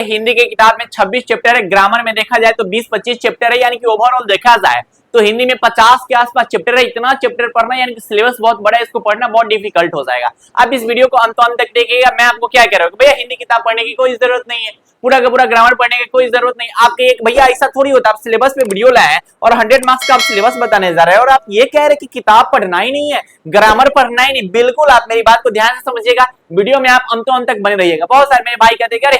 हिंदी की किताब में 26 चैप्टर है, ग्रामर में देखा जाए तो 20-25 चैप्टर है, यानी कि ओवरऑल देखा जाए तो हिंदी में 50 के आसपास चैप्टर है। इतना चैप्टर पढ़ना यानी कि सिलेबस बहुत बड़ा है, इसको पढ़ना बहुत डिफिकल्ट हो जाएगा। आप इस वीडियो को अंत तक देखिएगा। मैं आपको क्या कह रहा हूँ, भैया हिंदी किताब पढ़ने की कोई जरूरत नहीं है, पूरा का पूरा ग्रामर पढ़ने की कोई जरूरत नहीं। आपके एक भैया ऐसा थोड़ी होता है, आप सिलेबस पे वीडियो लाए और 100 मार्क्स का आप सिलेबस बताने जा रहे हैं और आप ये कह रहे कि किताब पढ़ना ही नहीं है, ग्रामर पढ़ना ही नहीं। बिल्कुल आप मेरी बात को ध्यान से समझिएगा, वीडियो में आप अंत तक बने रहिएगा। बहुत सारे मेरे भाई कहते हैं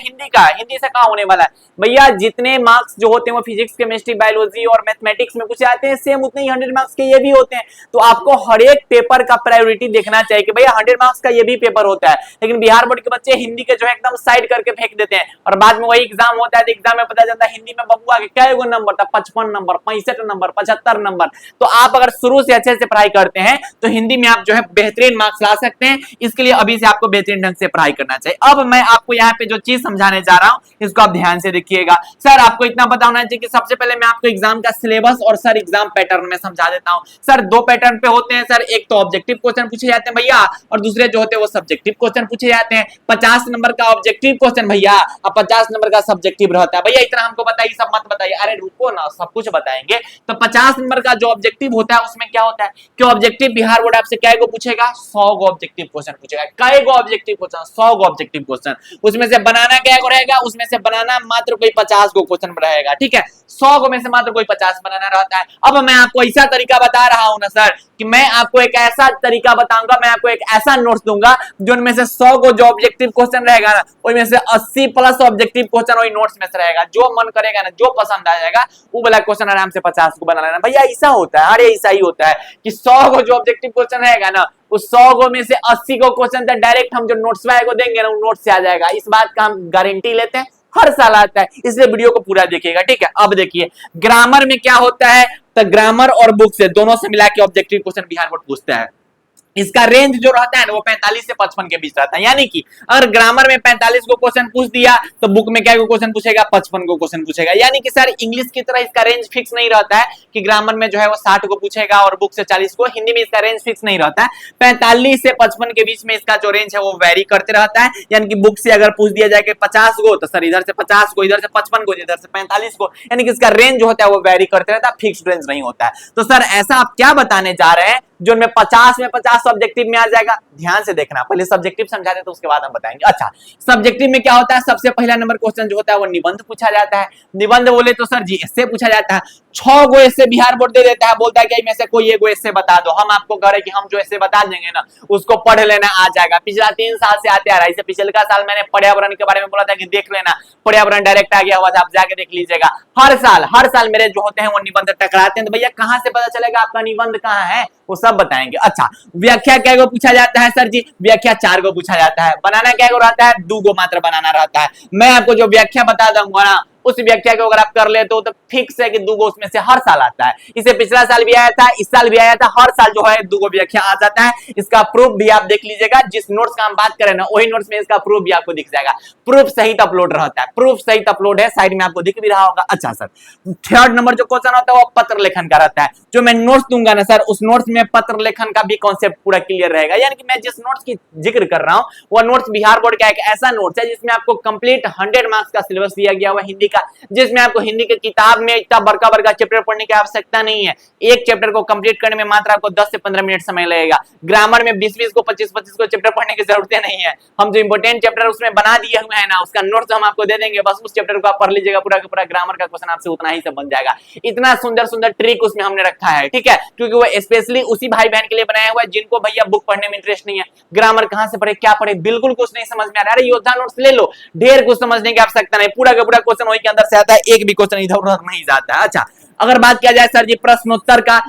हिंदी से कहाँ होने वाला है। भैया जितने मार्क्स जो होते हैं वो फिजिक्स, केमिस्ट्री, बायोलॉजी और मैथमेटिक्स में पूछे जाते हैं, सेम उतने ही 100 मार्क्स के ये भी होते हैं। तो आपको हर एक पेपर का प्रायोरिटी देखना चाहिए कि भैया 100 मार्क्स का ये भी पेपर होता है। लेकिन बिहार बोर्ड के बच्चे हिंदी के जो है एकदम साइड करके फेंक देते हैं और बाद में वही एग्जाम होता है तो एग्जाम में पता चलता है हिंदी में बबुआ के क्या एगो नंबर था, 55 नंबर, 65 नंबर, 75 नंबर। तो आप अगर शुरू से अच्छे से पढ़ाई करते हैं तो हिंदी में आप जो है बेहतरीन मार्क्स ला सकते हैं। इसके लिए अभी से आपको बेहतरीन ढंग से पढ़ाई करना चाहिए। अब मैं आपको यहाँ पे जो चीज समझाने जा रहा हूँ इसको आप ध्यान से देखिएगा। सर आपको इतना पता होना चाहिए कि सबसे पहले मैं आपको एग्जाम का सिलेबस और सर एग्जाम पैटर्न में समझा देता हूँ। सर दो पैटर्न पे होते हैं सर, एक तो ऑब्जेक्टिव क्वेश्चन पूछे जाते हैं भैया और दूसरे जो होते हैं वो सब्जेक्टिव क्वेश्चन पूछे जाते हैं। 50 नंबर का ऑब्जेक्टिव क्वेश्चन भैया और 50 नंबर का सब्जेक्टिव रहता है। भैया इतना हमको बताइए, सब मत बताइए। अरे रुको ना, सब कुछ बताएंगे। तो 50 नंबर का जो ऑब्जेक्टिव होता है उसमें क्या होता है कि ऑब्जेक्टिव बिहार बोर्ड आपसे क्या पूछेगा, 100 गो ऑब्जेक्टिव क्वेश्चन पूछेगा। कई गो ऑब्जेक्टिव क्वेश्चन, 100 गो ऑब्जेक्टिव क्वेश्चन। उसमें से बनाना क्या रहेगा, उसमें से बनाना मात्र कोई 50 गो क्वेश्चन रहेगा। ठीक है, 100 गो में से मात्र कोई 50 बनाना रहता है। अब मैं आपको ऐसा तरीका बता रहा हूं ना सर कि मैं आपको एक ऐसा तरीका बताऊंगा, मैं आपको एक ऐसा नोट्स दूंगा जो उनमें से 100 को जो ऑब्जेक्टिव क्वेश्चन रहेगा ना उनमें से 80 प्लस ऑब्जेक्टिव क्वेश्चन वही नोट्स में से रहेगा। जो मन करेगा ना, जो पसंद आ जाएगा वो वाला क्वेश्चन आराम से 50 को बना लेना। भैया ऐसा होता है, अरे ऐसा ही होता है कि 100 को जो ऑब्जेक्टिव क्वेश्चन रहेगा ना उस 100 को में से 80 को क्वेश्चन डायरेक्ट हम जो नोट्स वाले को देंगे ना वो नोट्स से आ जाएगा। इस बात का हम गारंटी लेते हैं, हर साल आता है, इसलिए वीडियो को पूरा देखिएगा। ठीक है, अब देखिए ग्रामर में क्या होता है, तो ग्रामर और बुक से दोनों से मिला के ऑब्जेक्टिव क्वेश्चन बिहार बोर्ड पूछता है। इसका रेंज जो रहता है ना वो 45 से 55 के बीच रहता है। यानी कि अगर ग्रामर में 45 को क्वेश्चन पूछ दिया तो बुक में क्या क्वेश्चन पूछेगा, 55 को क्वेश्चन पूछेगा। यानी कि सर इंग्लिश की तरह इसका रेंज फिक्स नहीं रहता है कि ग्रामर में जो है वो 60 को पूछेगा और बुक से 40 को। हिंदी में इसका रेंज फिक्स नहीं रहता है, 45 से 55 के बीच में इसका जो रेंज है वो वेरी करते रहता है। यानी कि बुक से अगर पूछ दिया जाए कि 50 को तो सर इधर से 50 को, इधर से 55 को, इधर से 45 को, यानी कि इसका रेंज जो होता है वो वेरी करते रहता है, फिक्स्ड रेंज नहीं होता है। तो सर ऐसा आप क्या बताने जा रहे हैं जो में 50 में 50 ऑब्जेक्टिव में आ जाएगा। ध्यान से देखना, पहले सब्जेक्टिव समझा देते तो उसके बाद हम बताएंगे। अच्छा, सब्जेक्टिव में क्या होता है, सबसे पहला नंबर क्वेश्चन जो होता है वो निबंध पूछा जाता है। निबंध बोले तो सर जी इससे पूछा जाता है। 6 गो इससे बिहार बोर्ड दे देता है, बोलता है कि में से कोई एक इससे बता दो। हम आपको कह रहे कि हम जो इससे बता देंगे ना उसको पढ़ लेना, आ जाएगा। पिछला 3 साल से आते आ रहा है। इससे पिछले साल मैंने पर्यावरण के बारे में बोला था कि देख लेना, पर्यावरण डायरेक्ट आ गया हुआ था, आप जाके देख लीजिएगा। हर साल मेरे जो होते हैं वो निबंध टकराते हैं। तो भैया कहां से पता चलेगा आपका निबंध कहां है, वो सब बताएंगे। अच्छा, व्याख्या क्या को पूछा जाता है, सर जी व्याख्या 4 को पूछा जाता है। बनाना क्या को रहता है, 2 को मात्र बनाना रहता है। मैं आपको जो व्याख्या बता दूंगा ना उस व्याख्या को अगर आप कर लेते हो तो फिक्स है कि 2 गो उसमें से हर साल आता है। इसे पिछला साल भी आया था, इस साल भी आया था, हर साल जो है 2 गो व्याख्या आ जाता है। इसका प्रूफ भी आप देख लीजिएगा, जिस नोट्स का हम बात करें ना वही नोट्स में इसका प्रूफ भी आपको दिख जाएगा। प्रूफ सहित अपलोड रहता है, प्रूफ सहित अपलोड है, साइड में आपको दिख भी रहा होगा। अच्छा सर, थर्ड नंबर जो क्वेश्चन होता है वो पत्र लेखन का रहता है। जो मैं नोट्स दूंगा ना सर उस नोट्स में पत्र लेखन का भी कॉन्सेप्ट पूरा क्लियर रहेगा। यानी कि मैं जिस नोट्स की जिक्र कर रहा हूं वो नोट्स बिहार बोर्ड का एक ऐसा नोट्स है जिसमें आपको कंप्लीट 100 मार्क्स का सिलेबस दिया गया हुआ हिंदी का, जिसमें आपको हिंदी की किताब में इतना बड़का चैप्टर पढ़ने की आवश्यकता नहीं है। एक चैप्टर को कंप्लीट करने में मात्र आपको 10 से 15 मिनट समय लगेगा। ग्रामर में 20-20 को 25-25 को चैप्टर पढ़ने की जरूरत नहीं है। हम जो इंपोर्टेंट चैप्टर उसमें बना दिए हुए हैं ना उसका नोट्स हम आपको दे देंगे, बस उस चैप्टर को आप पढ़ लीजिएगा, पूरा का पूरा ग्रामर का क्वेश्चन आपसे उतना ही सब बन जाएगा। इतना सुंदर ट्रिक उसमें हमने रखा है। ठीक है, क्योंकि वो स्पेशली उसी भाई बहन के लिए बनाया हुआ है जिनको भैया बुक पढ़ने में इंटरेस्ट नहीं है, ग्रामर कहां से पढ़े, क्या पढ़े, बिल्कुल कुछ नहीं समझ में आ रहा है। अरे योद्धा नोट्स ले लो, ढेर कुछ समझने की आवश्यकता नहीं, पूरा का पूरा क्वेश्चन वही के अंदर से आता है, एक भी क्वेश्चन इधर उधर नहीं जाता है। अच्छा, अगर बात किया जाए सर जी प्रश्नोत्तर का,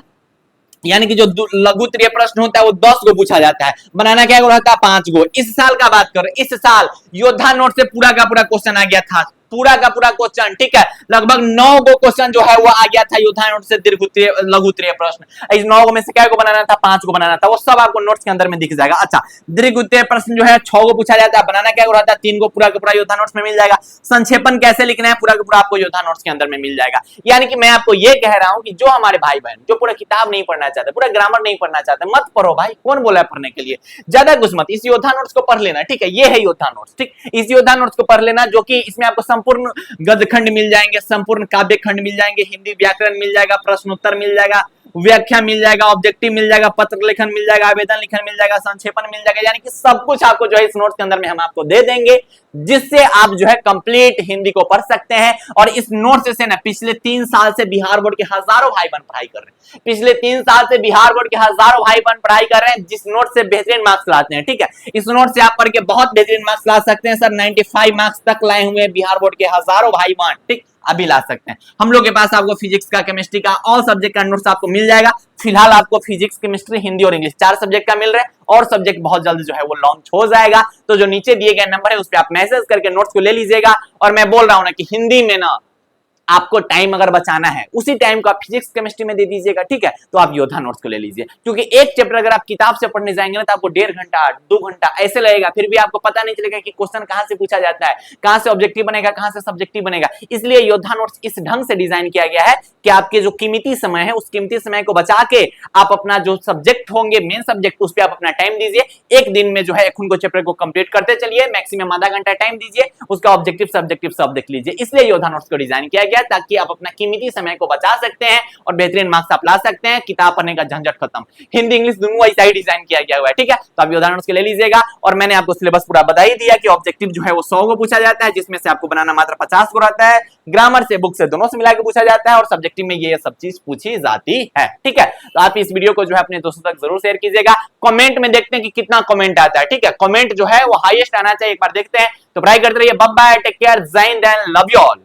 यानी कि जो लघुत्तरीय प्रश्न होता है वो 10 गो पूछा जाता है। बनाना क्या रहता है, 5 गो। इस साल का बात करो, इस साल योद्धा नोट से पूरा का पूरा क्वेश्चन आ गया था, पूरा का पूरा क्वेश्चन। ठीक है, लगभग 9 गो क्वेश्चन जो है वो आ गया था योद्धा नोट से दीर्घोत्तरीय लघुत्तरीय प्रश्न। इस 9 गो में से क्या को बनाना था, 5 को बनाना था, वो सब आपको नोट्स के अंदर में दिख जाएगा। अच्छा, दीर्घोत्तरीय प्रश्न जो है 6 को पूछा जाता है। बनाना क्या रहता है, 3 को पूरा का पूरा योद्धा नोट्स में मिल जाएगा। संक्षेपण कैसे लिखना है पूरा का पूरा आपको योद्धा नोट्स के अंदर में मिल जाएगा। यानी कि मैं आपको ये कह रहा हूं कि जो हमारे भाई बहन जो पूरा किताब नहीं पढ़ना चाहते, पूरा ग्रामर नहीं पढ़ना चाहते, मत पढ़ो भाई, कौन बोला है पढ़ने के लिए, ज्यादा कुछ मत, इस योद्धा नोट्स को पढ़ लेना। ठीक है, ये है योद्धा नोट्स। ठीक, इस योद्धा नोट्स को पढ़ लेना जो कि इसमें आपको संपूर्ण गद्य खंड मिल जाएंगे, संपूर्ण काव्य खंड मिल जाएंगे, हिंदी व्याकरण मिल जाएगा, प्रश्नोत्तर मिल जाएगा, व्याख्या मिल जाएगा, ऑब्जेक्टिव मिल जाएगा, पत्र लेखन मिल जाएगा, आवेदन लिखन मिल जाएगा, संक्षेपण मिल जाएगा, यानी कि सब कुछ आपको जो है इस नोट्स के अंदर में हम आपको दे देंगे, जिससे आप जो है कंप्लीट हिंदी को पढ़ सकते हैं। और इस नोट्स से ना पिछले 3 साल से बिहार बोर्ड के हजारों भाई बहन पढ़ाई कर रहे हैं, पिछले 3 साल से बिहार बोर्ड के हजारों भाई बहन पढ़ाई कर रहे हैं, जिस नोट से बेहतरीन मार्क्स लाते हैं। ठीक है, इस नोट से आप पढ़ के बहुत बेहतरीन मार्क्स ला सकते हैं सर। 95 मार्क्स तक लाए हुए हैं बिहार बोर्ड के हजारों भाई बहन, ठीक, अभी ला सकते हैं। हम लोग के पास आपको फिजिक्स का, केमिस्ट्री का, ऑल सब्जेक्ट का नोट्स आपको मिल जाएगा। फिलहाल आपको फिजिक्स, केमिस्ट्री, हिंदी और इंग्लिश 4 सब्जेक्ट का मिल रहा है, और सब्जेक्ट बहुत जल्द जो है वो लॉन्च हो जाएगा। तो जो नीचे दिए गए नंबर है उस पर आप मैसेज करके नोट्स को ले लीजिएगा। और मैं बोल रहा हूं ना कि हिंदी में ना आपको टाइम अगर बचाना है, उसी टाइम को आप फिजिक्स केमिस्ट्री में दे दीजिएगा। ठीक है, तो आप योद्धा नोट्स को ले लीजिए, क्योंकि एक चैप्टर अगर आप किताब से पढ़ने जाएंगे ना तो आपको 1.5 घंटा 2 घंटा ऐसे लगेगा, फिर भी आपको पता नहीं चलेगा कि क्वेश्चन कहां से पूछा जाता है, कहां से ऑब्जेक्टिव बनेगा, कहां से सब्जेक्टिव बनेगा। इसलिए योद्धा नोट्स इस ढंग से डिजाइन किया गया है कि आपके जो कीमती समय है उस कीमती समय को बचा के आप अपना जो सब्जेक्ट होंगे, मेन सब्जेक्ट, उस पर आप अपना टाइम दीजिए। एक दिन में जो है उनको चैप्टर को कंप्लीट करते चलिए, मैक्सिमम आधा घंटा टाइम दीजिए, उसका ऑब्जेक्टिव सब्जेक्टिव सब देख लीजिए। इसलिए योद्धा नोट्स को डिजाइन किया गया ताकि आप अपना कीमती समय को बचा सकते हैं और बेहतरीन मार्क्स आप ला सकते हैं। किताब पढ़ने का झंझट खत्म, हिंदी इंग्लिश दोनों ऐसा ही डिजाइन किया गया हुआ है। ठीक है, तो आप योद्धा नोट्स के ले लीजिएगा। और मैंने आपको सिलेबस पूरा बता ही दिया कि ऑब्जेक्टिव जो है वो 100 को पूछा जाता है, जिसमें से आपको बनाना मात्र 50 को रहता है। ग्रामर से, बुक से, दोनों से मिला के पूछा जाता है, और सब्जेक्टिव में ये सब चीज पूछी जाती है। ठीक है, तो आप इस वीडियो को जो है अपने दोस्तों तक जरूर शेयर कीजिएगा। कमेंट में देखते हैं कि कितना कमेंट आता है। ठीक है, कमेंट जो है वो हाईएस्ट आना चाहिए, एक बार देखते हैं। तो ट्राई करते रहिए। बाय बाय, टेक केयर, जय Hind and love you all.